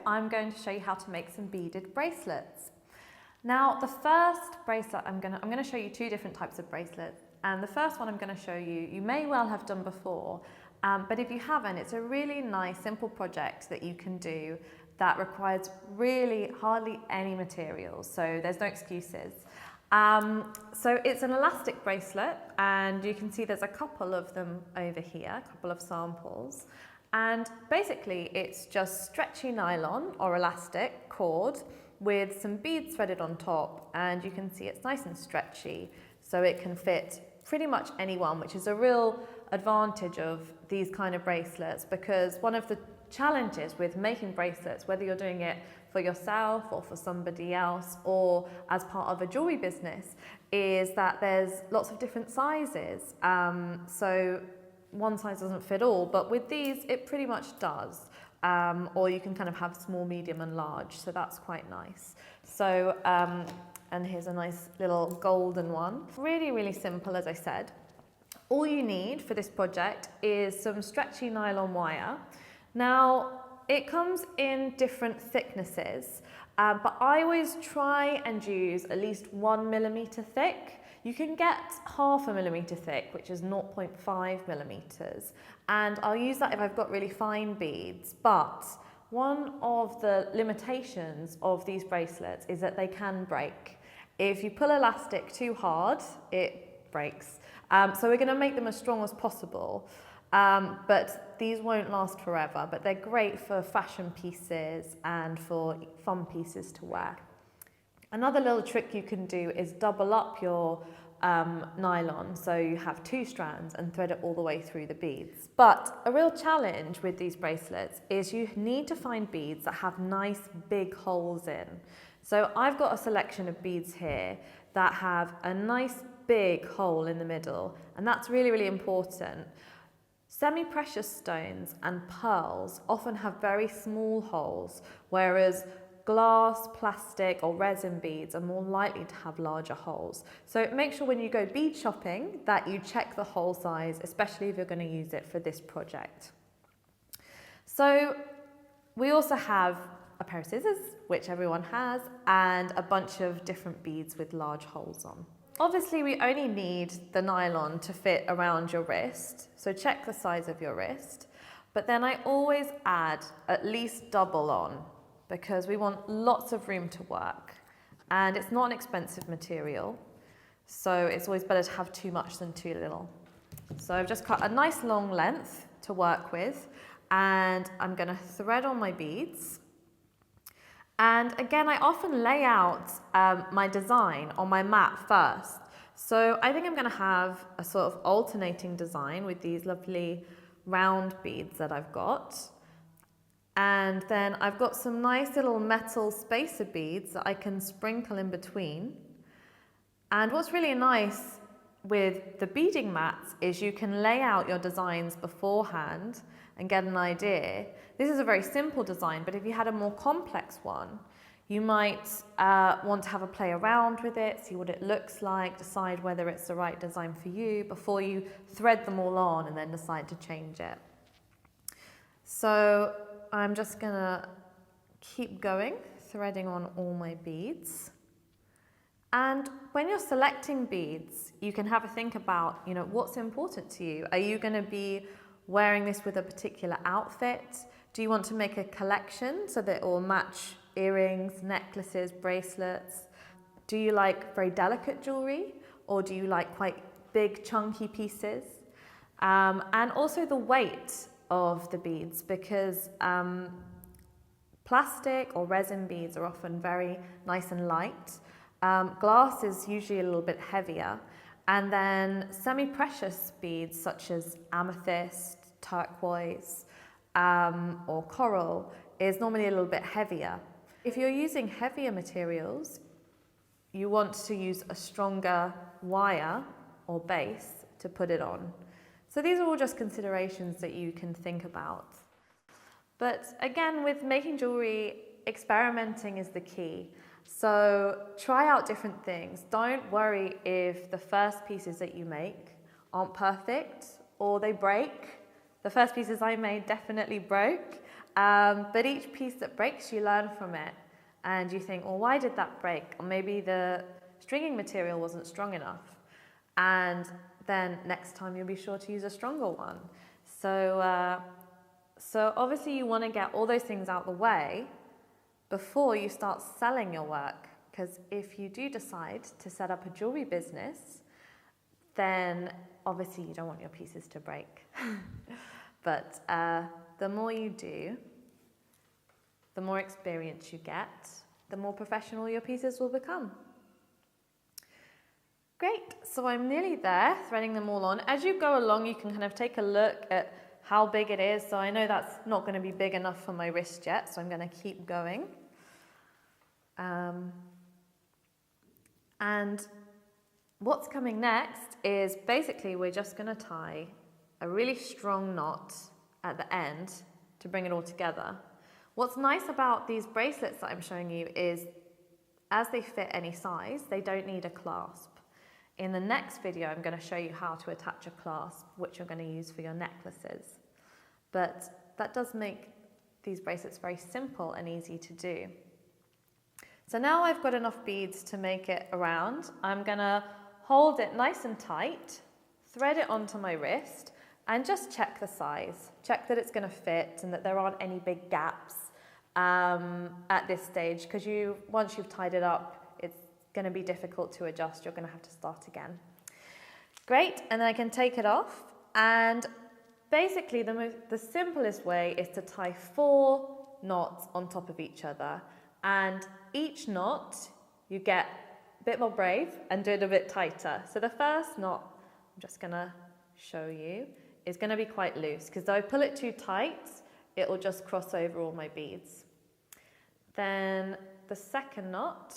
I'm going to show you how to make some beaded bracelets. Now, the first bracelet, I'm going to show you two different types of bracelets. And the first one I'm going to show you, you may well have done before, but if you haven't, it's a really nice, simple project that you can do that requires really hardly any materials, so there's no excuses. So it's an elastic bracelet, and you can see there's a couple of them over here, a couple of samples. And basically it's just stretchy nylon or elastic cord with some beads threaded on top, and you can see it's nice and stretchy, so it can fit pretty much anyone, which is a real advantage of these kind of bracelets, because one of the challenges with making bracelets, whether you're doing it for yourself or for somebody else or as part of a jewellery business, is that there's lots of different sizes. So one size doesn't fit all, but with these it pretty much does. Or you can kind of have small, medium and large, so that's quite nice. So, and here's a nice little golden one. Really, really simple, as I said. All you need for this project is some stretchy nylon wire. Now, it comes in different thicknesses, but I always try and use at least 1 millimeter thick. You can get 0.5 millimeter thick, which is 0.5 millimeters, and I'll use that if I've got really fine beads. But one of the limitations of these bracelets is that they can break. If you pull elastic too hard, it breaks. So we're going to make them as strong as possible. But these won't last forever, but they're great for fashion pieces and for fun pieces to wear. Another little trick you can do is double up your nylon, so you have 2 strands, and thread it all the way through the beads. But a real challenge with these bracelets is you need to find beads that have nice big holes in. So I've got a selection of beads here that have a nice big hole in the middle, and that's really, really important. Semi-precious stones and pearls often have very small holes, whereas glass, plastic or resin beads are more likely to have larger holes. So make sure when you go bead shopping that you check the hole size, especially if you're going to use it for this project. So we also have a pair of scissors, which everyone has, and a bunch of different beads with large holes on. Obviously, we only need the nylon to fit around your wrist, so check the size of your wrist. But then I always add at least double on, because we want lots of room to work. And it's not an expensive material, so it's always better to have too much than too little. So I've just cut a nice long length to work with, and I'm going to thread on my beads. And again, I often lay out my design on my mat first. So I think I'm going to have a sort of alternating design with these lovely round beads that I've got. And then I've got some nice little metal spacer beads that I can sprinkle in between. And what's really nice with the beading mats is you can lay out your designs beforehand and get an idea. This is a very simple design, but if you had a more complex one, you might want to have a play around with it, see what it looks like, decide whether it's the right design for you before you thread them all on and then decide to change it. So I'm just gonna keep going, threading on all my beads. And when you're selecting beads, you can have a think about, what's important to you. Are you gonna be wearing this with a particular outfit? Do you want to make a collection so that it will match earrings, necklaces, bracelets? Do you like very delicate jewelry, or do you like quite big chunky pieces? And also the weight of the beads, because plastic or resin beads are often very nice and light. Glass is usually a little bit heavier, and then semi-precious beads such as amethyst, turquoise, or coral is normally a little bit heavier. If you're using heavier materials, you want to use a stronger wire or base to put it on. So these are all just considerations that you can think about. But again, with making jewelry, experimenting is the key. So try out different things. Don't worry if the first pieces that you make aren't perfect or they break. The first pieces I made definitely broke. But each piece that breaks, you learn from it. And you think, well, why did that break? Or maybe the stringing material wasn't strong enough. And then next time you'll be sure to use a stronger one. So obviously you want to get all those things out the way before you start selling your work. Because if you do decide to set up a jewellery business, then obviously you don't want your pieces to break. But the more you do, the more experience you get, the more professional your pieces will become. Great, so I'm nearly there, threading them all on. As you go along, you can kind of take a look at how big it is. So I know that's not going to be big enough for my wrist yet, so I'm going to keep going. And what's coming next is basically we're just going to tie a really strong knot at the end to bring it all together. What's nice about these bracelets that I'm showing you is as they fit any size, they don't need a clasp. In the next video, I'm going to show you how to attach a clasp, which you're going to use for your necklaces. But that does make these bracelets very simple and easy to do. So now I've got enough beads to make it around. I'm going to hold it nice and tight, thread it onto my wrist, and just check the size. Check that it's going to fit and that there aren't any big gaps at this stage, because once you've tied it up, it's going to be difficult to adjust. You're going to have to start again. Great, and then I can take it off. And basically the simplest way is to tie 4 knots on top of each other. And each knot, you get a bit more brave and do it a bit tighter. So the first knot, I'm just going to show you, is going to be quite loose, because though I pull it too tight, it will just cross over all my beads. Then the second knot,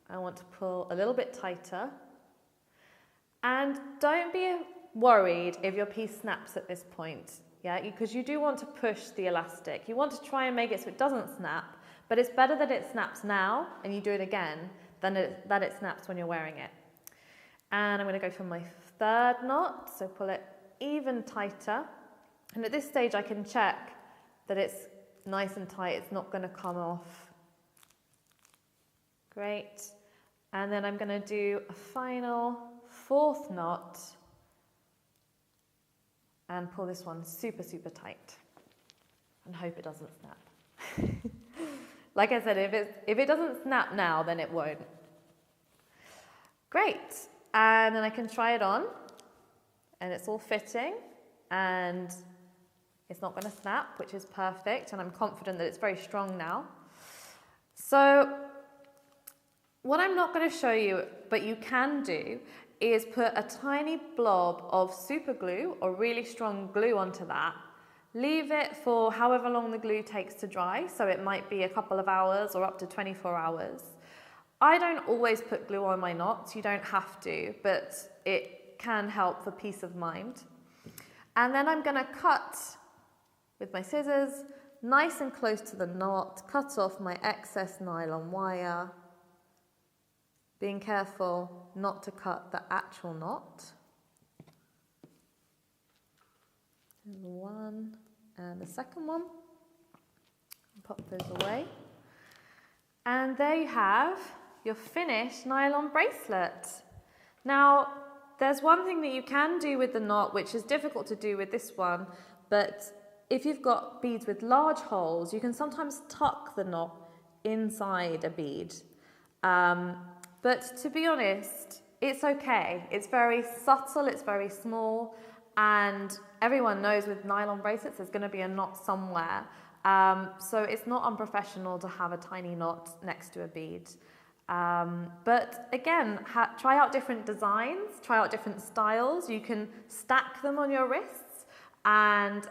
I want to pull a little bit tighter. And don't be worried if your piece snaps at this point, yeah, because you do want to push the elastic. You want to try and make it so it doesn't snap, but it's better that it snaps now and you do it again than that it snaps when you're wearing it. And I'm going to go for my third knot, so pull it even tighter. And at this stage I can check that it's nice and tight, it's not going to come off. Great. And then I'm going to do a final 4th knot and pull this one super, super tight and hope it doesn't snap. Like I said, if it doesn't snap now, then it won't. Great. And then I can try it on and it's all fitting and it's not going to snap, which is perfect. And I'm confident that it's very strong now. So what I'm not going to show you, but you can do, is put a tiny blob of super glue or really strong glue onto that. Leave it for however long the glue takes to dry, so it might be a couple of hours or up to 24 hours. I don't always put glue on my knots, you don't have to, but it can help for peace of mind. And then I'm going to cut with my scissors, nice and close to the knot, cut off my excess nylon wire, being careful not to cut the actual knot. There's one and the second one. Pop those away. And there you have your finished nylon bracelet. Now, there's one thing that you can do with the knot, which is difficult to do with this one, but if you've got beads with large holes, you can sometimes tuck the knot inside a bead. But to be honest, it's okay. It's very subtle, it's very small, and everyone knows with nylon bracelets there's going to be a knot somewhere. So it's not unprofessional to have a tiny knot next to a bead. But again, try out different designs, try out different styles. You can stack them on your wrists, and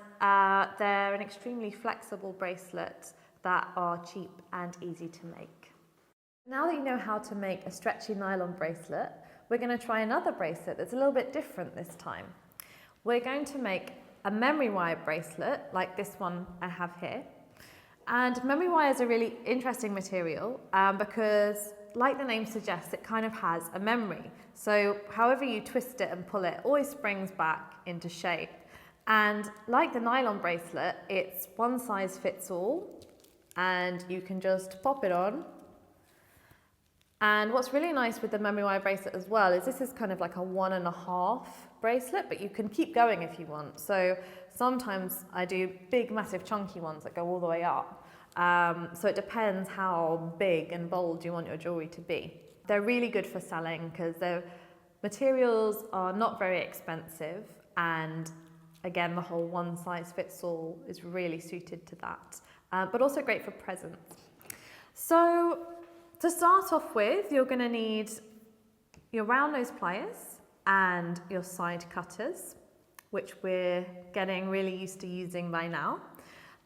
they're an extremely flexible bracelet that are cheap and easy to make. Now that you know how to make a stretchy nylon bracelet, we're going to try another bracelet that's a little bit different this time. We're going to make a memory wire bracelet like this one I have here. And memory wire is a really interesting material because, like the name suggests, it kind of has a memory. So however you twist it and pull it, always springs back into shape. And like the nylon bracelet, it's one size fits all, and you can just pop it on. And what's really nice with the memory wire bracelet as well is this is kind of like a 1.5 bracelet, but you can keep going if you want. So sometimes I do big, massive, chunky ones that go all the way up. So it depends how big and bold you want your jewellery to be. They're really good for selling because their materials are not very expensive, and again, the whole one size fits all is really suited to that, but also great for presents. So to start off with, you're going to need your round nose pliers and your side cutters, which we're getting really used to using by now.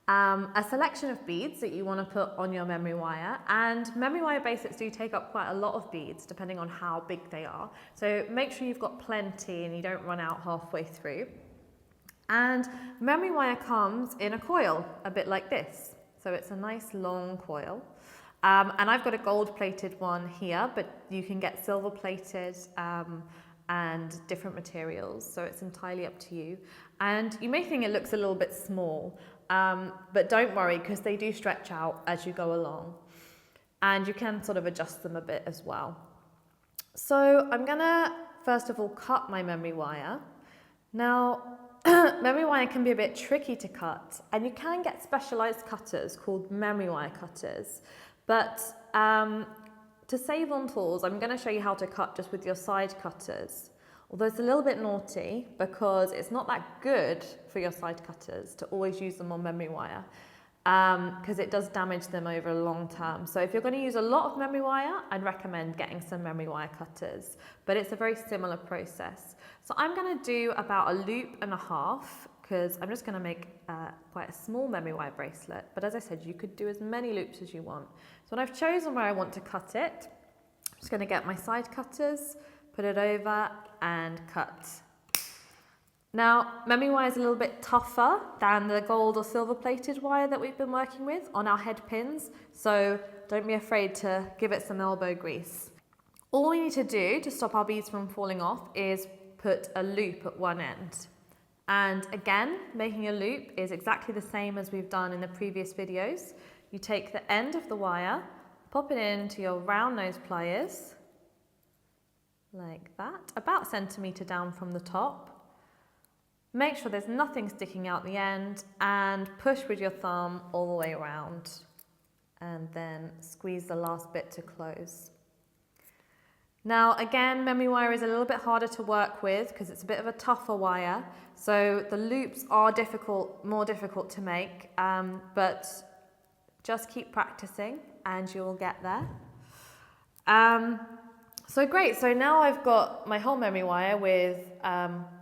A selection of beads that you want to put on your memory wire, and memory wire bracelets do take up quite a lot of beads depending on how big they are. So make sure you've got plenty and you don't run out halfway through. And memory wire comes in a coil, a bit like this. So it's a nice long coil. And I've got a gold plated one here, but you can get silver plated and different materials. So it's entirely up to you. And you may think it looks a little bit small, but don't worry, because they do stretch out as you go along. And you can sort of adjust them a bit as well. So I'm gonna, first of all, cut my memory wire. Now, memory wire can be a bit tricky to cut, and you can get specialized cutters called memory wire cutters. But to save on tools, I'm going to show you how to cut just with your side cutters. Although it's a little bit naughty because it's not that good for your side cutters to always use them on memory wire, because it does damage them over a long term. So if you're going to use a lot of memory wire, I'd recommend getting some memory wire cutters, but it's a very similar process. So I'm going to do about 1.5 loops, because I'm just going to make quite a small memory wire bracelet. But as I said, you could do as many loops as you want. So when I've chosen where I want to cut it, I'm just going to get my side cutters, put it over and cut. Now, memory wire is a little bit tougher than the gold or silver plated wire that we've been working with on our head pins, so don't be afraid to give it some elbow grease. All we need to do to stop our beads from falling off is put a loop at one end. And again, making a loop is exactly the same as we've done in the previous videos. You take the end of the wire, pop it into your round nose pliers, like that, about 1 centimetre down from the top. Make sure there's nothing sticking out the end, and push with your thumb all the way around, and then squeeze the last bit to close. Now again, memory wire is a little bit harder to work with because it's a bit of a tougher wire, so the loops are more difficult to make, but just keep practicing and you will get there. So great, so now I've got my whole memory wire with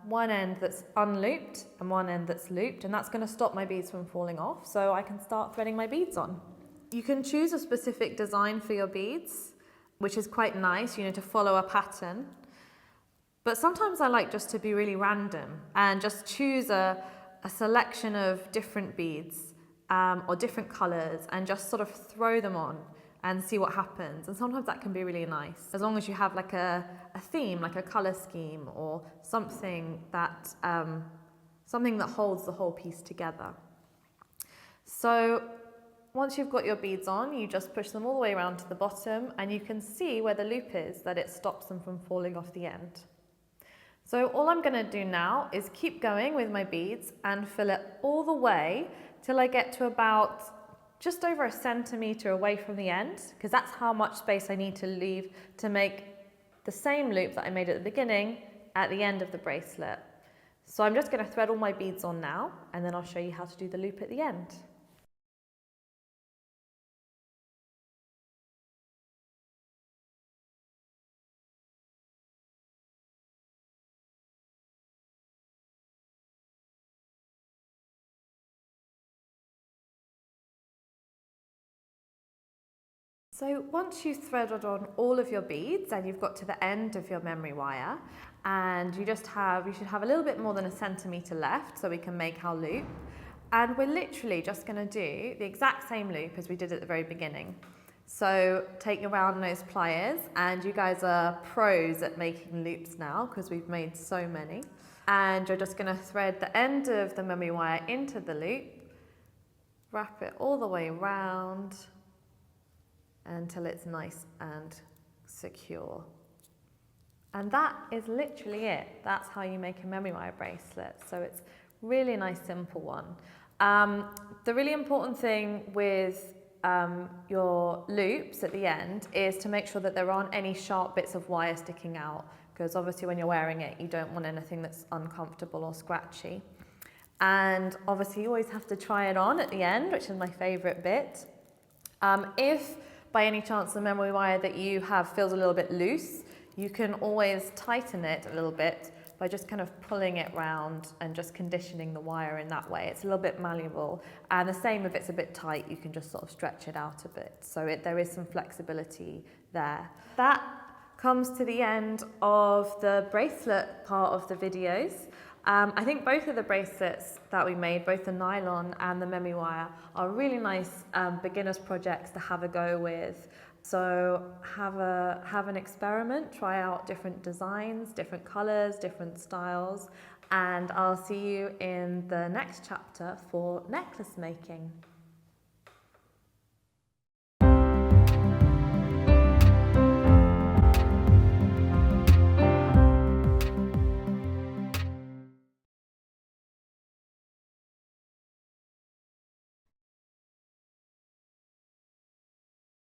one end that's unlooped and one end that's looped, and that's going to stop my beads from falling off, so I can start threading my beads on. You can choose a specific design for your beads, which is quite nice, to follow a pattern. But sometimes I like just to be really random and just choose a selection of different beads or different colours and just sort of throw them on and see what happens. And sometimes that can be really nice, as long as you have like a theme, like a colour scheme or something that holds the whole piece together. So once you've got your beads on, you just push them all the way around to the bottom, and you can see where the loop is, that it stops them from falling off the end. So all I'm going to do now is keep going with my beads and fill it all the way till I get to about just over 1 centimetre away from the end, because that's how much space I need to leave to make the same loop that I made at the beginning at the end of the bracelet. So I'm just going to thread all my beads on now, and then I'll show you how to do the loop at the end. So once you've threaded on all of your beads and you've got to the end of your memory wire, and you should have a little bit more than 1 centimetre left so we can make our loop. And we're literally just going to do the exact same loop as we did at the very beginning. So take your round nose pliers, and you guys are pros at making loops now because we've made so many. And you're just going to thread the end of the memory wire into the loop, wrap it all the way around until it's nice and secure. And that is literally it. That's how you make a memory wire bracelet. So it's really nice, simple one. The really important thing with your loops at the end is to make sure that there aren't any sharp bits of wire sticking out, because obviously when you're wearing it, you don't want anything that's uncomfortable or scratchy. And obviously you always have to try it on at the end, which is my favourite bit. If by any chance the memory wire that you have feels a little bit loose, you can always tighten it a little bit by just kind of pulling it round and just conditioning the wire in that way. It's a little bit malleable. And the same if it's a bit tight, you can just sort of stretch it out a bit. So there is some flexibility there. That comes to the end of the bracelet part of the videos. I think both of the bracelets that we made, both the nylon and the memory wire, are really nice beginners projects to have a go with. So have an experiment, try out different designs, different colours, different styles, and I'll see you in the next chapter for necklace making.